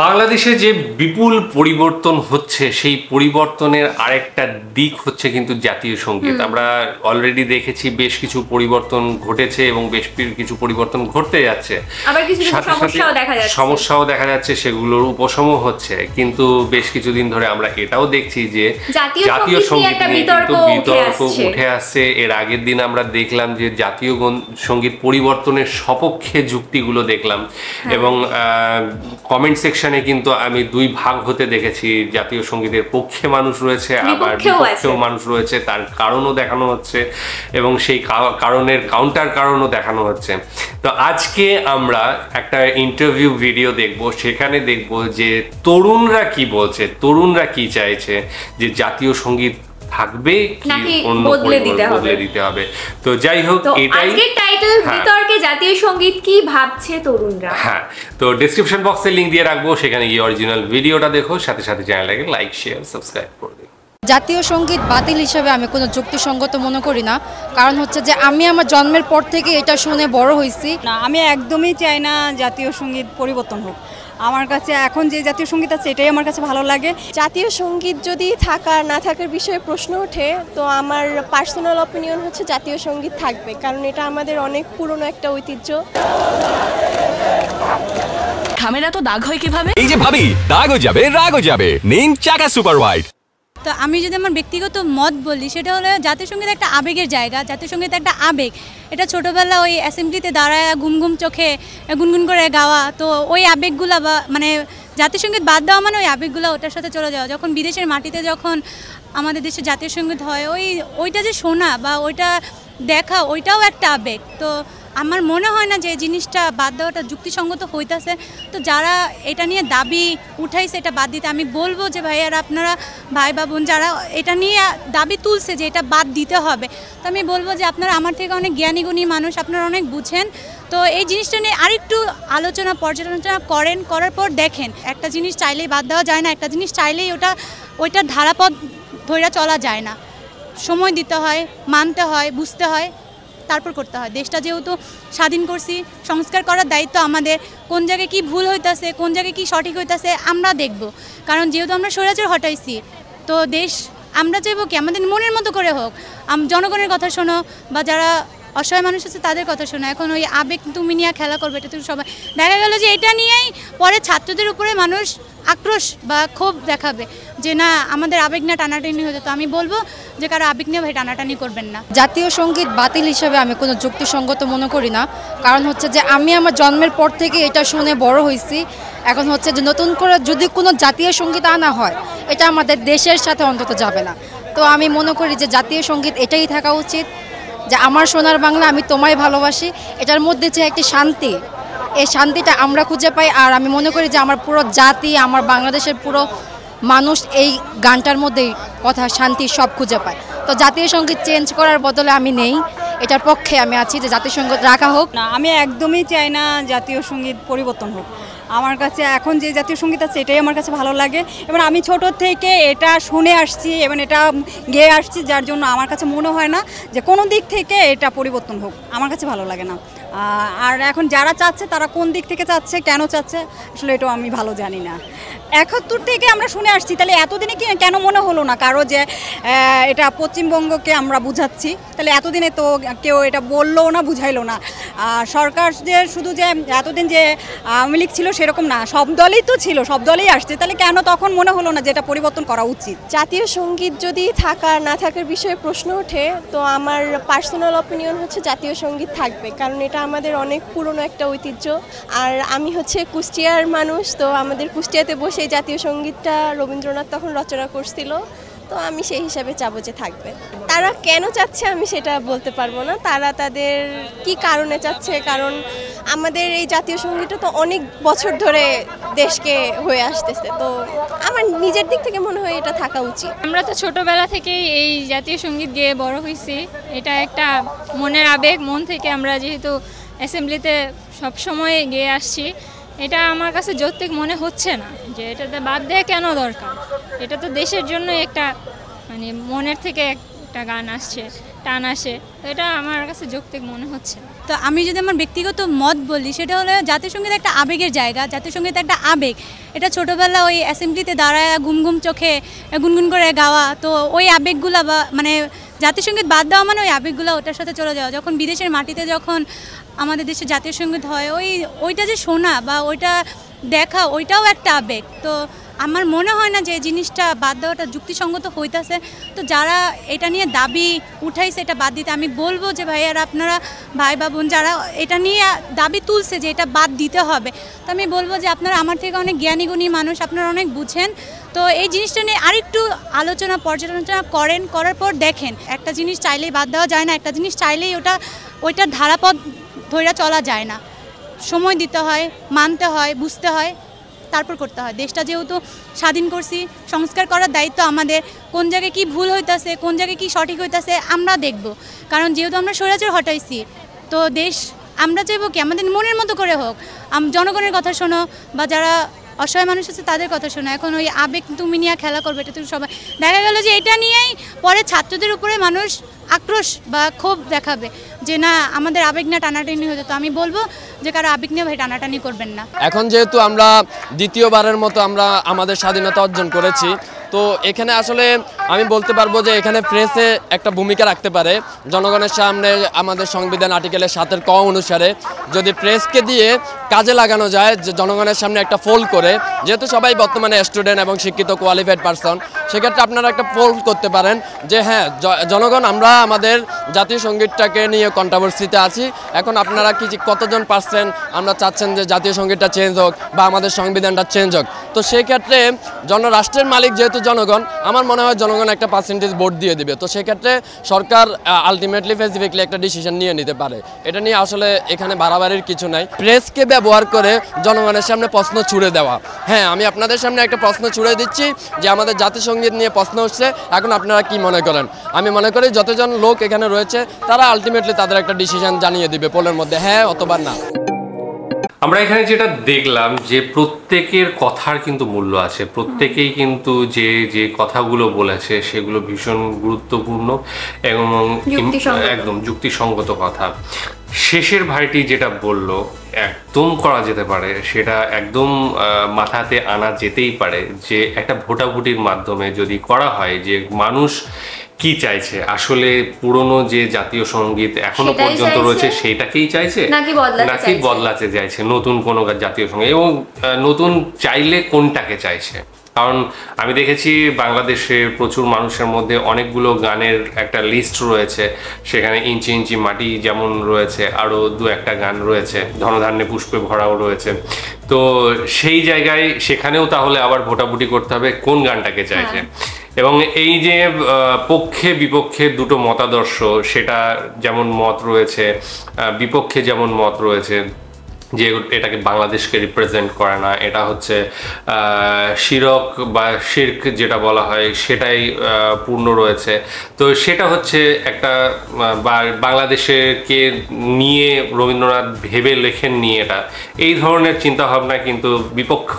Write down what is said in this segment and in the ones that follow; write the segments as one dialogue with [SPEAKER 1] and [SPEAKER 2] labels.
[SPEAKER 1] বাংলাদেশে যে বিপুল পরিবর্তন হচ্ছে সেই পরিবর্তনের আরেকটা দিক হচ্ছে কিন্তু জাতীয় সঙ্গীত। আমরা অলরেডি দেখেছি বেশ কিছু পরিবর্তন ঘটেছে এবং বেশ কিছু পরিবর্তন ঘটতে যাচ্ছে,
[SPEAKER 2] আবার কিছু
[SPEAKER 1] সমস্যাও দেখা যাচ্ছে, সেগুলোর উপশমও হচ্ছে। কিন্তু বেশ কিছুদিন ধরে আমরা এটাও দেখছি যে জাতীয় সঙ্গীত নিয়ে কিন্তু বিতর্ক উঠে আসছে। এর আগের দিন আমরা দেখলাম যে জাতীয় সঙ্গীত পরিবর্তনের সপক্ষে যুক্তিগুলো দেখলাম এবং কমেন্ট সেকশনে কিন্তু আমি দুই ভাগ হতে দেখেছি। জাতীয় সঙ্গীতের পক্ষে মানুষ রয়েছে, আবার বিপক্ষেও মানুষ রয়েছে। তার কারণও দেখানো হচ্ছে এবং সেই কারণের কাউন্টার কারণও দেখানো হচ্ছে। তো আজকে আমরা একটা ইন্টারভিউ ভিডিও দেখব, সেখানে দেখব যে তরুণরা কি বলছে, তরুণরা কি চাইছে, যে জাতীয় সঙ্গীত থাকবে কি অন্য বদলে দিতে হবে। তো যাই হোক, এটাই
[SPEAKER 2] আজকের টাইটেল, বিতর্কে জাতীয় সঙ্গীত কি ভাবছে তরুণরা।
[SPEAKER 1] হ্যাঁ, তো ডেসক্রিপশন বক্সে লিংক দিয়ে রাখবো, সেখানে গিয়ে অরিজিনাল ভিডিওটা দেখো, সাথে সাথে চ্যানেলটাকে লাইক শেয়ার সাবস্ক্রাইব করে দিও।
[SPEAKER 3] জাতীয় সঙ্গীত বাতিল হিসাবে আমি কোনো যুক্তিসঙ্গত মনে করি না। কারণ হচ্ছে যে আমি আমার জন্মের পর থেকে এটা শুনে বড় হয়েছি
[SPEAKER 4] না, আমি একদমই চাই না জাতীয় সঙ্গীত পরিবর্তন হোক। আমার কাছে এখন যে জাতীয় সঙ্গীত আছে এটাই আমার কাছে ভালো লাগে।
[SPEAKER 5] জাতীয় সঙ্গীত যদি থাকার না থাকার বিষয়ে প্রশ্ন ওঠে, তো আমার পার্সোনাল অপিনিয়ন হচ্ছে জাতীয় সঙ্গীত থাকবে, কারণ এটা আমাদের অনেক পুরনো একটা ঐতিহ্য।
[SPEAKER 6] খামেরা তো দাগ হয় কিভাবে?
[SPEAKER 7] এই যে ভাবি, দাগও যাবে রাগও যাবে, নিন চাকা সুপার হোয়াইট।
[SPEAKER 8] তো আমি যদি আমার ব্যক্তিগত মত বলি, সেটা হলো জাতীয় সঙ্গীত একটা আবেগের জায়গা। জাতীয় সঙ্গীত একটা আবেগ। এটা ছোটোবেলা ওই অ্যাসেম্বলিতে দাঁড়ায় ঘুম ঘুম চোখে গুনগুন করে গাওয়া, তো ওই আবেগগুলা বা মানে জাতীয় সঙ্গীত বাদ দেওয়া মানে ওই আবেগগুলো ওটার সাথে চলে যাওয়া। যখন বিদেশের মাটিতে যখন আমাদের দেশে জাতীয় সঙ্গীত হয়, ওইটা যে শোনা বা ওইটা দেখা, ওইটাও একটা আবেগ। তো আমার মনে হয় না যে এই জিনিসটা বাদ দেওয়াটা যুক্তিসঙ্গত হইতেছে। তো যারা এটা নিয়ে দাবি উঠাইছে এটা বাদ দিতে, আমি বলবো যে ভাইয়ারা, আপনারা ভাই বা বোন যারা এটা নিয়ে দাবি তুলছে যে এটা বাদ দিতে হবে, তো আমি বলবো যে আপনারা আমার থেকে অনেক জ্ঞানী গুণী মানুষ, আপনারা অনেক বুঝেন। তো এই জিনিসটা নিয়ে আরেকটু আলোচনা পর্যালোচনা করার পর দেখেন। একটা জিনিস চাইলেই বাদ দেওয়া যায় না, একটা জিনিস চাইলেই ওইটার ধারাপথ ধরে চলা যায় না। সময় দিতে হয়, মানতে হয়, বুঝতে হয়, তারপর করতে হয়। দেশটা যেহেতু স্বাধীন করছি, সংস্কার করার দায়িত্ব আমাদের। কোন জায়গায় কি ভুল হইতাছে, কোন জায়গায় কি সঠিক হইতাছে আমরা দেখব। কারণ যেহেতু আমরা স্বৈরাচার হটাইছি, তো দেশ আমরা চাইবো কি আমাদের মনের মতো করে হোক। জনগণের কথা শোনো বা যারা অসহায় মানুষ আছে তাদের কথা শোনো। এখন ওই আবেগ তুমি নিয়ে খেলা করবে, এটা তুমি সবাই দেখা গেল যে এটা নিয়েই পরে ছাত্রদের উপরে মানুষ আক্রোশ বা ক্ষোভ দেখাবে যে না, আমাদের আবেগ না টানাটানি হতো। তো আমি বলবো যে কারো আবেগ নিয়ে ভাই টানাটানি করবেন না।
[SPEAKER 3] জাতীয় সঙ্গীত বাতিল হিসাবে আমি কোনো যুক্তিসঙ্গত মনে করি না। কারণ হচ্ছে যে আমি আমার জন্মের পর থেকে এটা শুনে বড় হয়েছি। এখন হচ্ছে যে নতুন করে যদি কোনো জাতীয় সঙ্গীত আনা হয়, এটা আমাদের দেশের সাথে অন্তত যাবে না। তো আমি মনে করি যে জাতীয় সঙ্গীত এটাই থাকা উচিত, যে আমার সোনার বাংলা আমি তোমায় ভালোবাসি। এটার মধ্যে যে একটি শান্তি, এই শান্তিটা আমরা খুঁজে পাই। আর আমি মনে করি যে আমার পুরো জাতি, আমার বাংলাদেশের পুরো মানুষ এই গানটার মধ্যেই কথা, শান্তি সব খুঁজে পায়। তো জাতীয় সঙ্গীত চেঞ্জ করার বদলে আমি নেই, এটার পক্ষে আমি আছি যে জাতীয় সঙ্গীত রাখা হোক।
[SPEAKER 4] না, আমি একদমই চাই না জাতীয় সঙ্গীত পরিবর্তন হোক। আমার কাছে এখন যে জাতীয় সঙ্গীত আছে এটাই আমার কাছে ভালো লাগে এবং আমি ছোট থেকে এটা শুনে আসছি এবং এটা গেয়ে আসছি, যার জন্য আমার কাছে মনে হয় না যে কোনো দিক থেকে এটা পরিবর্তন হোক। আমার কাছে ভালো লাগে না। আর এখন যারা চাচ্ছে তারা কোন দিক থেকে চাচ্ছে, কেন চাচ্ছে, আসলে এটাও আমি ভালো জানি না। 71 থেকে আমরা শুনে আসছি, তাহলে এতদিনে কি কেন মনে হলো না কারো যে এটা পশ্চিমবঙ্গকে আমরা বুঝাচ্ছি? তাহলে এতদিনে তো কেউ এটা বললো না, বুঝাইলো না। সরকার যে শুধু যে এতদিন যে আওয়ামী লীগ ছিল সেরকম না, সব দলই তো ছিল, সব দলই আসছে, তাহলে কেন তখন মনে হলো না যে এটা পরিবর্তন করা উচিত?
[SPEAKER 5] জাতীয় সঙ্গীত যদি থাকার না থাকার বিষয়ে প্রশ্ন ওঠে, তো আমার পার্সোনাল অপিনিয়ন হচ্ছে জাতীয় সঙ্গীত থাকবে, কারণ এটা আমাদের অনেক পুরনো একটা ঐতিহ্য। আর আমি হচ্ছে কুষ্টিয়ার মানুষ, তো আমাদের কুষ্টিয়াতে বসে এই জাতীয় সঙ্গীতটা রবীন্দ্রনাথ তখন রচনা করছিল। তো আমি সেই হিসাবে চাবো যে থাকবে। তারা কেন চাচ্ছে আমি সেটা বলতে পারবো না, তারা তাদের কি কারণে চাচ্ছে। কারণ আমাদের এই জাতীয় সঙ্গীতটা তো অনেক বছর ধরে দেশকে হয়ে আসতেছে, তো আমার নিজের দিক থেকে মনে হয় এটা থাকা উচিত।
[SPEAKER 9] আমরা তো ছোটোবেলা থেকেই এই জাতীয় সঙ্গীত গেয়ে বড় হয়েছি। এটা একটা মনের আবেগ, মন থেকে আমরা যেহেতু অ্যাসেম্বলিতে সবসময় গেয়ে আসছি, এটা আমার কাছে যৌক্তিক মনে হচ্ছে না যে এটাতে বাদ দেওয়া কেন দরকার। এটা তো দেশের জন্য একটা মানে মনের থেকে একটা গান আসছে, টান আসে, তো এটা আমার কাছে যৌক্তিক মনে হচ্ছে।
[SPEAKER 8] তো আমি যদি আমার ব্যক্তিগত মত বলি, সেটা হলো জাতীয় সঙ্গীত একটা আবেগের জায়গা, জাতীয় সঙ্গীত একটা আবেগ। এটা ছোটোবেলা ওই অ্যাসেম্বলিতে দাঁড়ায় ঘুম ঘুম চোখে গুনগুন করে গাওয়া, তো ওই আবেগগুলো বা মানে জাতীয় সঙ্গীত বাদ দেওয়া মানে ওই আবেগগুলো ওটার সাথে চলে যাওয়া। যখন বিদেশের মাটিতে যখন আমাদের দেশে জাতীয় সঙ্গীত হয়, ওইটা যে শোনা বা ওইটা দেখা, ওইটাও একটা আবেগ। তো আমার মনে হয় না যে এই জিনিসটা বাদ দেওয়াটা যুক্তিসঙ্গত হইতেছে। তো যারা এটা নিয়ে দাবি উঠাইছে এটা বাদ দিতে, আমি বলবো যে ভাইয়ারা, আপনারা ভাই বা বোন যারা এটা নিয়ে দাবি তুলছে যে এটা বাদ দিতে হবে, তো আমি বলবো যে আপনারা আমার থেকে অনেক জ্ঞানীগুণী মানুষ, আপনারা অনেক বুঝেন, তো এই জিনিসটা নিয়ে আরেকটু আলোচনা পর্যালোচনা করার পর দেখেন। একটা জিনিস চাইলেই বাদ দেওয়া যায় না, একটা জিনিস চাইলেই ওইটার ধারাপথ ধরে চলা যায় না। সময় দিতে হয়, মানতে হয়, বুঝতে হয়, তারপর করতে হয়। দেশটা যেহেতু স্বাধীন করছি, সংস্কার করার দায়িত্ব আমাদের। কোন জায়গায় কি ভুল হইতাছে, কোন জায়গায় কি সঠিক হইতাছে আমরা দেখব, কারণ যেহেতু আমরা স্বৈরাচার হটাইছি, তো দেশ আমরা চাইবো কি আমাদের মনের মতো করে হোক, জনগণের কথা শোনো বা যারা অসহায় মানুষ আছে তাদের কথা শোনো। এখন ওই আবেগ তুমি নিয়ে খেলা করবে, এটা তো সবাই দেখা গেল যে এটা নিয়েই পরে ছাত্রদের উপরে মানুষ আক্রোশ বা ক্ষোভ দেখাবে যে না আমাদের আবেগ না টানাটানি হয়ে যেত। আমি বলবো যে কারো আবেগ নিয়ে ভাই টানাটানি করবেন না।
[SPEAKER 10] এখন যেহেতু আমরা দ্বিতীয়বারের মতো আমরা আমাদের স্বাধীনতা অর্জন করেছি, তো এখানে আসলে আমি বলতে পারবো যে এখানে প্রেসে একটা ভূমিকা রাখতে পারে। জনগণের সামনে আমাদের সংবিধান আর্টিকেলের 7 ক অনুসারে যদি প্রেসকে দিয়ে কাজে লাগানো যায়, যে জনগণের সামনে একটা পোল করে, যেহেতু সবাই বর্তমানে স্টুডেন্ট এবং শিক্ষিত কোয়ালিফাইড পারসন, সেক্ষেত্রে আপনারা একটা পোল করতে পারেন যে হ্যাঁ জনগণ, আমরা আমাদের জাতীয় সঙ্গীতটাকে নিয়ে কন্ট্রোভার্সিতে আছি, এখন আপনারা কতজন পার্সেন্ট আমরা চাচ্ছেন যে জাতীয় সঙ্গীতটা চেঞ্জ হোক বা আমাদের সংবিধানটা চেঞ্জ হোক। তো সেক্ষেত্রে রাষ্ট্রের মালিক যেহেতু জনগণ, আমার মনে হয় জনগণ একটা পার্সেন্টেজ ভোট দিয়ে দিবে। তো সেক্ষেত্রে সরকার আলটিমেটলি স্পেসিফিকলি একটা ডিসিশন নিয়ে নিতে পারে। এটা নিয়ে আসলে এখানে বাড়াবাড়ির কিছু নাই। প্রেসকে ব্যবহার করে জনগণের সামনে প্রশ্ন ছুড়ে দেওয়া, হ্যাঁ আমি আপনাদের সামনে একটা প্রশ্ন ছুড়ে দিচ্ছি যে আমাদের জাতীয় সঙ্গীত নিয়ে প্রশ্ন হচ্ছে, এখন আপনারা কি মনে করেন? আমি মনে করি যতজন লোক এখানে রয়েছে তারা আলটিমেটলি তাদের একটা ডিসিশন জানিয়ে দিবে পোলের মধ্যে, হ্যাঁ অথবা না।
[SPEAKER 1] আমরা এখানে যেটা দেখলাম যে প্রত্যেকের কথার কিন্তু মূল্য আছে, প্রত্যেকেই কিন্তু যে কথাগুলো বলেছে সেগুলো ভীষণ গুরুত্বপূর্ণ এবং একদম যুক্তিসঙ্গত কথা। শেষের ভাইটি যেটা বলল একদম করা যেতে পারে, সেটা একদম মাথাতে আনা যেতেই পারে যে একটা ভোটাভুটির মাধ্যমে যদি করা হয় যে মানুষ কি চাইছে, আসলে পুরনো যে জাতীয় সঙ্গীত এখনো পর্যন্ত রয়েছে সেটাকেই চাইছে নাকি বদলাতে চাইছে নতুন কোনো জাতীয় সঙ্গীত, এবং নতুন চাইলে কোনটাকে চাইছে। কারণ আমি দেখেছি বাংলাদেশের প্রচুর মানুষের মধ্যে অনেকগুলো গানের একটা লিস্ট রয়েছে, সেখানে ইঞ্চি ইঞ্চি মাটি যেমন রয়েছে, আরও 2-1টা গান রয়েছে, ধনধান্যে পুষ্পে ভরাও রয়েছে। তো সেই জায়গায় সেখানেও তাহলে আবার ভোটাভুটি করতে হবে কোন গানটাকে চাইছে। এবং এই যে পক্ষে বিপক্ষে দুটো মতাদর্শ, সেটা যেমন মত রয়েছে, বিপক্ষে যেমন মত রয়েছে যে এটাকে বাংলাদেশকে রিপ্রেজেন্ট করে না, এটা হচ্ছে শিরক বা শির্ক যেটা বলা হয় সেটাই পূর্ণ রয়েছে। তো সেটা হচ্ছে একটা বাংলাদেশকে নিয়ে রবীন্দ্রনাথ ভেবে লেখেননি, এটা এই ধরনের চিন্তাভাবনা কিন্তু বিপক্ষ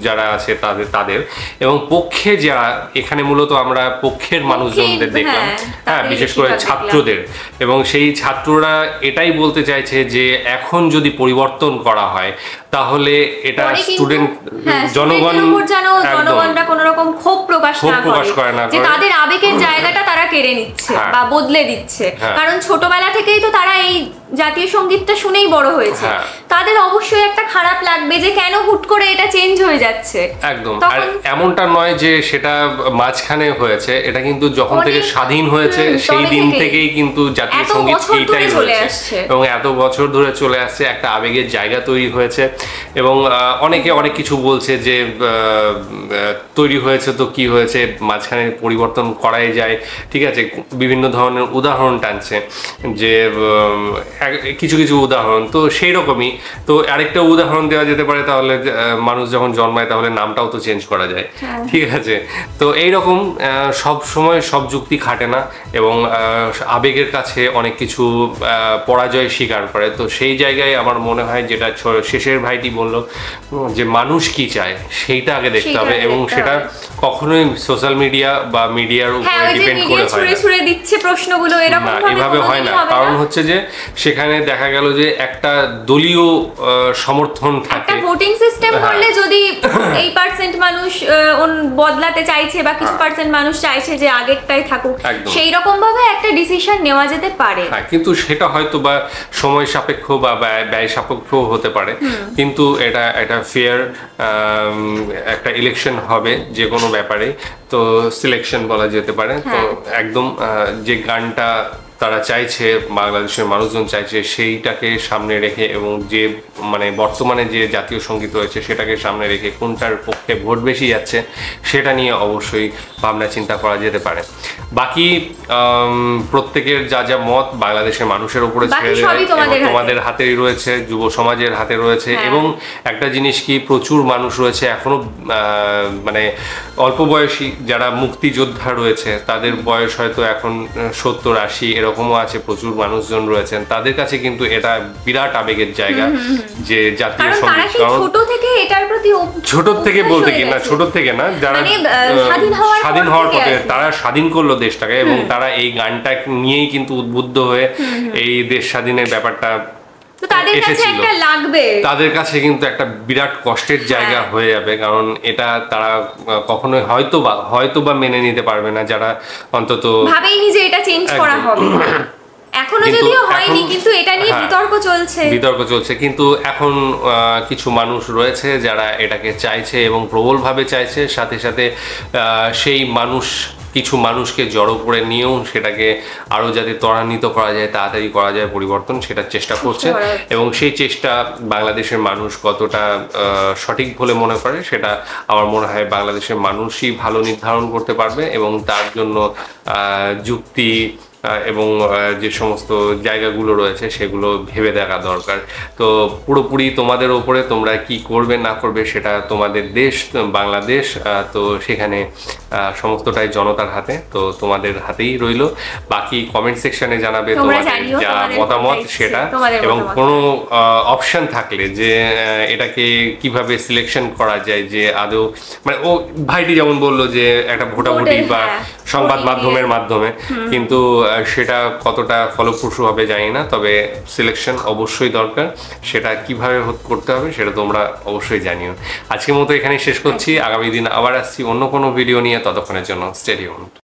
[SPEAKER 1] যারা আছে তাদের এবং পক্ষে যারা, এখানে মূলত আমরা পক্ষের মানুষজনদের দেখলাম, হ্যাঁ বিশেষ করে ছাত্রদের, এবং সেই ছাত্ররা এটাই বলতে চাইছে যে এখন যদি পরিবর্তন করা হয় তাহলে এটা স্টুডেন্ট
[SPEAKER 2] জনগণরা কোনো রকম ক্ষোভ প্রকাশ করে না, যে তাদের আবেগের জায়গাটা তারা কেড়ে নিচ্ছে বা বদলে দিচ্ছে। কারণ ছোটবেলা থেকেই তো তারা এই জাতীয় সঙ্গীতটা শুনেই বড় হয়েছে, তাদের অবশ্যই একটা খারাপ লাগবে যে কেন হুট করে এটা চেঞ্জ হয়ে যাচ্ছে।
[SPEAKER 1] একদম, আর এমনটা নয় যে সেটা মাঝখানে হয়েছে, এটা কিন্তু যখন থেকে স্বাধীন হয়েছে সেই দিন থেকেই কিন্তু জাতীয় সঙ্গীত এইটাই রয়েছে এবং এত বছর ধরে চলে আসছে, একটা আবেগের জায়গা তৈরি হয়েছে। এবং অনেকে অনেক কিছু বলছে যে তৈরি হয়েছে তো কি হয়েছে, মাঝখানে পরিবর্তন করাই যায়, ঠিক আছে, বিভিন্ন ধরনের উদাহরণ টানছে যে কিছু কিছু উদাহরণ। তো সেই রকমই তো আরেকটা উদাহরণ দেওয়া যেতে পারে, তাহলে মানুষ যখন জন্মায় তাহলে নামটাও তো চেঞ্জ করা যায়, ঠিক আছে? তো এইরকম সব সময় সব যুক্তি খাটে না এবং আবেগের কাছে অনেক কিছু পরাজয় স্বীকার করে। তো সেই জায়গায় আমার মনে হয় যেটা শেষের ভাইটি বলল যে মানুষ কি চায় সেইটা আগে দেখতে হবে, এবং সেটা কখনোই সোশ্যাল মিডিয়া বা মিডিয়ার উপরে ডিপেন্ড করে হয় না,
[SPEAKER 2] দিচ্ছে প্রশ্নগুলো এরকম
[SPEAKER 1] এভাবে হয় না। কারণ হচ্ছে যে সেখানে দেখা গেল যে একটা দলীয় সমর্থন থাকে,
[SPEAKER 2] একটা ভোটিং সিস্টেম করলে যদি 8% মানুষ বদলাতে চাইছে বা কিছু পার্সেন্ট মানুষ চাইছে যে আগেরটাই থাকুক, সেই রকম ভাবে একটা ডিসিশন নেওয়া যেতে পারে।
[SPEAKER 1] হ্যাঁ, কিন্তু সেটা হয়তো বা সময় সাপেক্ষ বা ব্যয় সাপেক্ষ হতে পারে, কিন্তু এটা ফেয়ার একটা ইলেকশন হবে যে কোনো ব্যাপারে, তো সিলেকশন বলা যেতে পারে। তো একদম যে গানটা তারা চাইছে, বাংলাদেশের মানুষজন চাইছে, সেইটাকে সামনে রেখে এবং যে মানে বর্তমানে যে জাতীয় সঙ্গীত রয়েছে সেটাকে সামনে রেখে কোনটার পক্ষে ভোট বেশি যাচ্ছে সেটা নিয়ে অবশ্যই ভাবনা চিন্তা করা যেতে পারে। বাকি প্রত্যেকের যা যা মত বাংলাদেশের মানুষের উপরে ছেড়ে দেয়, তোমাদের হাতেই রয়েছে, যুব সমাজের হাতে রয়েছে। এবং একটা জিনিস কি, প্রচুর মানুষ রয়েছে এখনো মানে অল্প বয়সী যারা মুক্তিযোদ্ধা রয়েছে, তাদের বয়স হয়তো এখন 70-80 এরকমও আছে, প্রচুর মানুষজন রয়েছেন, তাদের কাছে কিন্তু এটা বিরাট আবেগের জায়গা যে জাতীয় সঙ্গীত। ছোট থেকে বলতে কি না, ছোট থেকে না, যারা স্বাধীন হওয়ার পরে তারা স্বাধীন করলো দেশটাকে, এবং তারা এই গানটা নিয়েই কিন্তু উদ্বুদ্ধ হয়ে এই দেশ স্বাধীনের ব্যাপারটা তাদের কাছে কিন্তু একটা বিরাট কষ্টের জায়গা হয়ে যাবে। কারণ এটা তারা কখনোই হয়তো বা মেনে নিতে পারবে না, যারা অন্তত
[SPEAKER 2] ভাবেইনি যে এটা চেঞ্জ করা হবে। এখনো যদিও হয়নি, কিন্তু এটা নিয়ে বিতর্ক চলছে। কিন্তু এখন কিছু মানুষ রয়েছে যারা এটাকে চাইছে এবং প্রবলভাবে চাইছে, সাথে সাথে সেই কিছু মানুষকে জড়ো করে নিয়েও সেটাকে আরও যাতে ত্বরান্বিত করা যায়, তাড়াতাড়ি করা যায় পরিবর্তন, সেটার চেষ্টা করছে। এবং সেই চেষ্টা বাংলাদেশের মানুষ কতটা সঠিক বলে মনে করে সেটা আমার মনে হয় বাংলাদেশের মানুষই ভালো নির্ধারণ করতে পারবে, এবং তার জন্য যুক্তি এবং যে সমস্ত জায়গাগুলো রয়েছে সেগুলো ভেবে দেখা দরকার। তো পুরোপুরি তোমাদের ওপরে, তোমরা কি করবে না করবে সেটা তোমাদের দেশ বাংলাদেশ, তো সেখানে সমস্তটাই জনতার হাতে, তো তোমাদের হাতেই রইল। বাকি কমেন্ট সেকশনে জানাবে তোমাদের যা মতামত সেটা, এবং কোনো অপশন থাকলে যে এটাকে কিভাবে সিলেকশন করা যায়, যে আদৌ মানে ও ভাইটি যেমন বললো যে একটা ভোটাভুটি বা সংবাদ মাধ্যমের মাধ্যমে, কিন্তু সেটা কতটা ফলপ্রসূ হবে জানি না, তবে সিলেকশন অবশ্যই দরকার। সেটা কিভাবে করতে হবে সেটা তোমরা অবশ্যই জানিও। আজকের মতো এখানে শেষ করছি, আগামী দিন আবার আসছি অন্য কোনো ভিডিও নিয়ে, ততক্ষণের জন্য স্টে টিউনড।